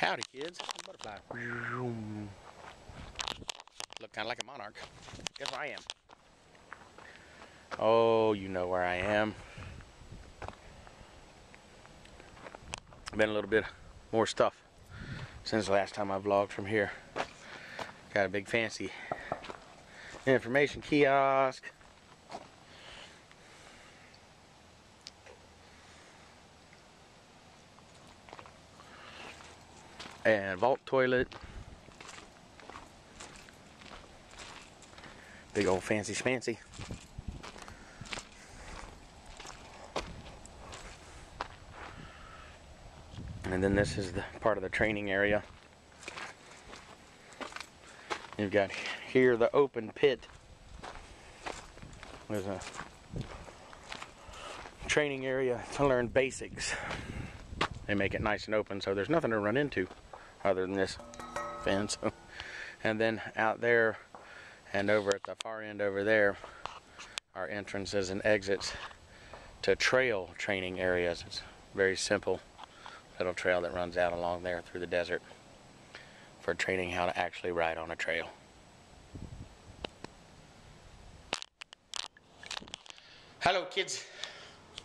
Howdy, kids. Butterfly. Look kind of like a monarch. Guess where I am? Oh, you know where I am. Been a little bit more stuff since the last time I vlogged from here. Got a big fancy information kiosk. And vault toilet. Big old fancy schmancy. And then this is the part of the training area. You've got here the open pit. There's a training area to learn basics. They make it nice and open so there's nothing to run into other than this fence. And then out there and over at the far end over there are entrances and exits to trail training areas. It's very simple little trail that runs out along there through the desert for training how to actually ride on a trail. Hello, kids.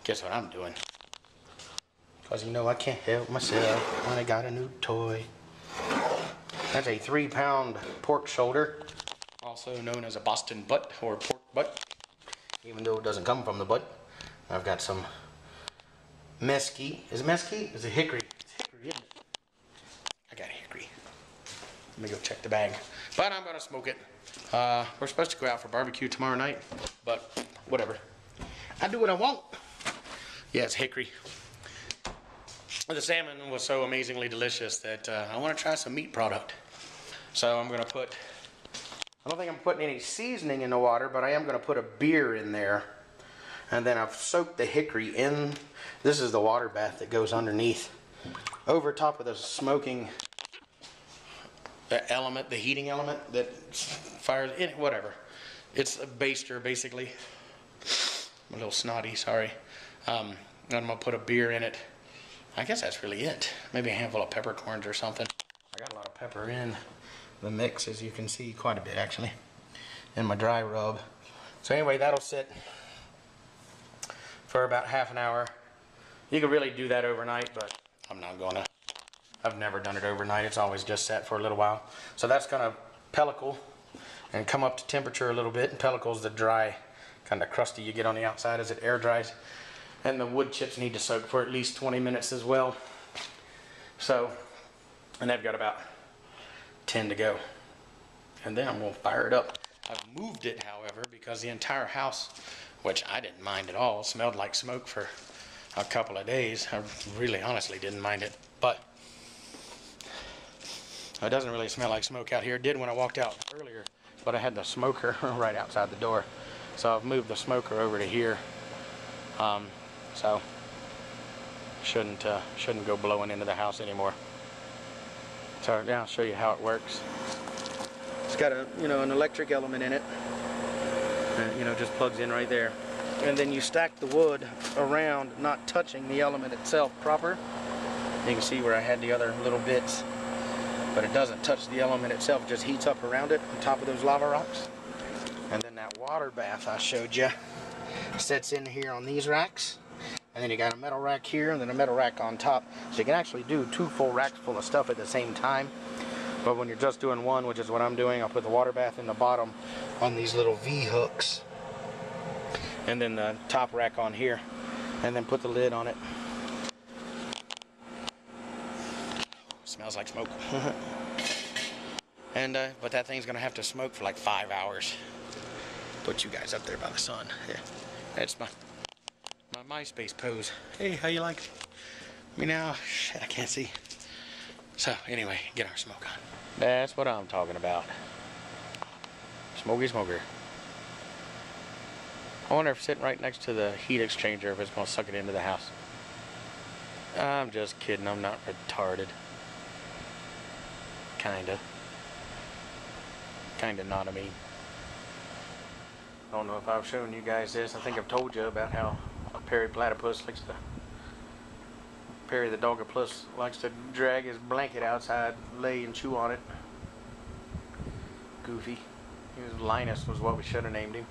Guess what I'm doing? Because you know I can't help myself when I got a new toy. That's a 3-pound pork shoulder, also known as a Boston butt or pork butt, even though it doesn't come from the butt. I've got some mesquite. Is it mesquite? Is it hickory? It's hickory, isn't it? I got hickory. Let me go check the bag. But I'm gonna smoke it. We're supposed to go out for barbecue tomorrow night, but whatever. I do what I want. Yeah, it's hickory. The salmon was so amazingly delicious that I want to try some meat product. So I'm going to put, I don't think I'm putting any seasoning in the water, but I am going to put a beer in there. And then I've soaked the hickory in. This is the water bath that goes underneath. Over top of the smoking element, the heating element that fires in it, whatever. It's a baster, basically. I'm a little snotty, sorry. And I'm going to put a beer in it. I guess that's really it. Maybe a handful of peppercorns or something. I got a lot of pepper in the mix, as you can see, quite a bit actually, in my dry rub. So anyway, that'll sit for about half an hour. You could really do that overnight, but I'm not gonna. I've never done it overnight. It's always just sat for a little while. So that's gonna pellicle and come up to temperature a little bit. And pellicle's the dry, kind of crusty you get on the outside as it air dries. And the wood chips need to soak for at least 20 minutes as well. So, and I've got about 10 to go. And then I'm going to fire it up. I've moved it, however, because the entire house, which I didn't mind at all, smelled like smoke for a couple of days. I really honestly didn't mind it. But it doesn't really smell like smoke out here. It did when I walked out earlier, but I had the smoker right outside the door. So I've moved the smoker over to here. So shouldn't go blowing into the house anymore. So yeah, I'll show you how it works. It's got a an electric element in it, and just plugs in right there. And then you stack the wood around, not touching the element itself proper. You can see where I had the other little bits, but it doesn't touch the element itself. It just heats up around it on top of those lava rocks. And then that water bath I showed you sits in here on these racks. And then you got a metal rack here and then a metal rack on top. So you can actually do 2 full racks full of stuff at the same time. But when you're just doing one, which is what I'm doing, I'll put the water bath in the bottom on these little V hooks. And then the top rack on here. And then put the lid on it. Smells like smoke. And but that thing's gonna have to smoke for like 5 hours. Put you guys up there by the sun. Yeah, that's my MySpace pose. Hey, how you like me now? Shit, I can't see. So anyway, get our smoke on. That's what I'm talking about. Smoky smoker. I wonder if sitting right next to the heat exchanger if it's gonna suck it into the house. I'm just kidding. I'm not retarded. Kinda not, I mean. I don't know if I've shown you guys this. I think I've told you about how a Perry platypus likes to Perry the dog plus likes to drag his blanket outside, lay and chew on it. Goofy. He was Linus was what we should have named him.